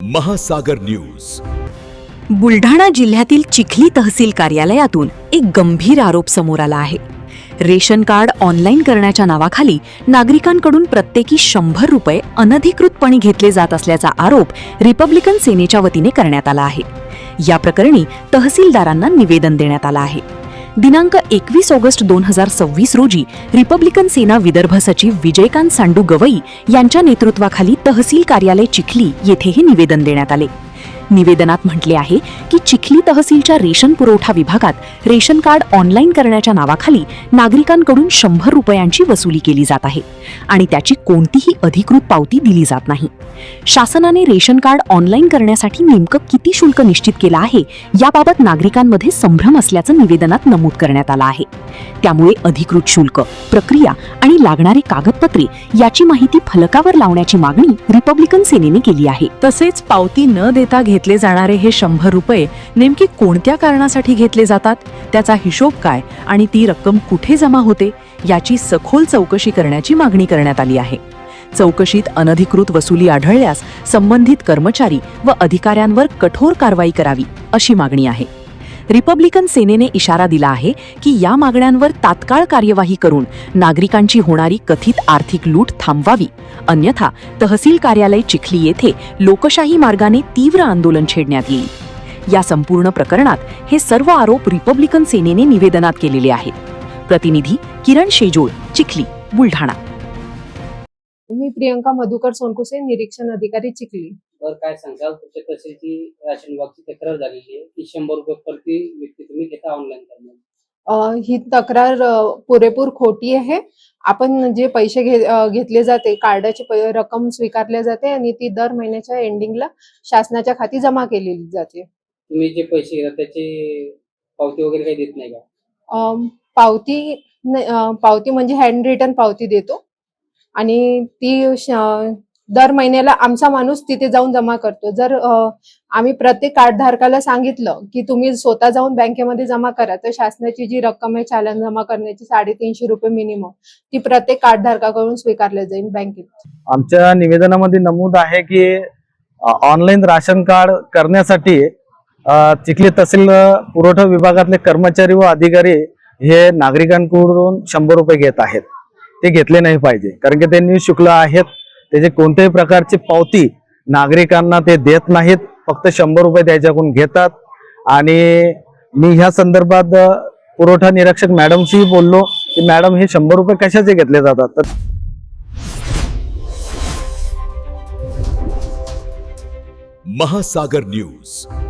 महासागर न्यूज. बुलढाणा जिल्ह्यातील चिखली तहसील कार्यालयातून एक गंभीर आरोप समोर आला आहे. रेशन कार्ड ऑनलाईन करण्याच्या नावाखाली नागरिकांकडून प्रत्येकी 100 रुपये अनधिकृतपणे घेतले जात असल्याचा आरोप रिपब्लिकन सेनेच्या वतीने करण्यात आला आहे. या प्रकरणी तहसीलदारांना निवेदन देण्यात आलं आहे. दिनांक 21 ऑगस्ट 2026 रोजी रिपब्लिकन सेना विदर्भ सचिव विजयकांत सांडू गवई यांच्या नेतृत्वाखाली तहसील कार्यालय चिखली येथे हे निवेदन देण्यात आले. निवेदनात म्हटले आहे की चिखली तहसीलच्या रेशन पुरवठा विभागात रेशन कार्ड ऑनलाईन करण्याच्या नावाखाली नागरिकांकडून 100 रुपयांची वसुली केली जात आहे आणि त्याची कोणतीही अधिकृत पावती दिली जात नाही. शासनाने रेशन कार्ड ऑनलाईन करण्यासाठी नेमकं किती शुल्क निश्चित केलं आहे याबाबत नागरिकांमध्ये संभ्रम असल्याचं निवेदनात नमूद करण्यात आलं आहे. त्यामुळे अधिकृत शुल्क, प्रक्रिया आणि लागणारी कागदपत्रे याची माहिती फलकावर लावण्याची मागणी रिपब्लिकन सेनेने केली आहे. तसेच पावती न देता घेतले जाणारे हे 100 रुपये नेमके कोणत्या कारणासाठी घेतले जातात, त्याचा हिशोब काय आणि ती रक्कम कुठे जमा होते याची सखोल चौकशी करण्याची मागणी करण्यात आली आहे. चौकशीत अनधिकृत वसुली आढळल्यास संबंधित कर्मचारी व अधिकाऱ्यांवर कठोर कारवाई करावी अशी मागणी आहे. रिपब्लिकन सेनेने इशारा दिला आहे की या मागण्यांवर तात्काळ कार्यवाही करून नागरिकांची होणारी कथित आर्थिक लूट थांबवावी, अन्यथा तहसील कार्यालय चिखली येथे लोकशाही मार्गाने तीव्र आंदोलन छेडण्यात येईल. या संपूर्ण प्रकरणात हे सर्व आरोप रिपब्लिकन सेनेने निवेदनात केलेले आहेत. प्रतिनिधी किरण शेजोळ, चिखली, बुलढाणा. मी प्रियंका मधुकर सोनकुसे, निरीक्षण अधिकारी चिखली. काय सांगाल, तुमच्या तहसीलची राशन विभागाची तक्रार झालेली आहे की 100 रुपये प्रति व्यक्ती तुम्ही घेता ऑनलाईन करण्यात? ही तक्रार पुरेपूर खोटी आहे. आपण जे पैसे घेतले जाते, कार्डाची रक्कम स्वीकारले जाते आणि ती दर महिन्याच्या एंडिंगला शासनाच्या खाती जमा केलेली जाते. तुम्ही जे पैसे घेता त्याची पावती वगैरे काही देत नाही का? पावती म्हणजे हँड रिटन पावती देतो आणि ती दर महिन्याला आमचा माणूस तिथे जाऊन जमा करतो. जर आम्ही प्रत्येक कार्डधारकाला सांगितलं की तुम्ही स्वतः जाऊन बँकेमध्ये जमा करा, तर शासनाची जी रक्कम आहे चालन जमा करण्याची 350 रुपये मिनिमम, ती प्रत्येक कार्डधारकाकडून स्वीकारले जाईल बँकेत. आमच्या निवेदनामध्ये नमूद आहे की ऑनलाईन राशन कार्ड करण्यासाठी चिखली तहसील पुरवठा विभागातले कर्मचारी व अधिकारी हे नागरिकांकडून 100 रुपये घेत आहेत. ते घेतले नाही पाहिजे, कारण की ते निःशुल्क आहेत. त्याचे कोणत्याही प्रकारची पावती नागरिकांना ते देत नाहीत, फक्त 100 रुपये त्याच्याकडून घेतात. आणि मी ह्या संदर्भात पुरवठा निरीक्षक मॅडमशी बोललो की मॅडम हे 100 रुपये कशाचे घेतले जातात. तर महासागर न्यूज.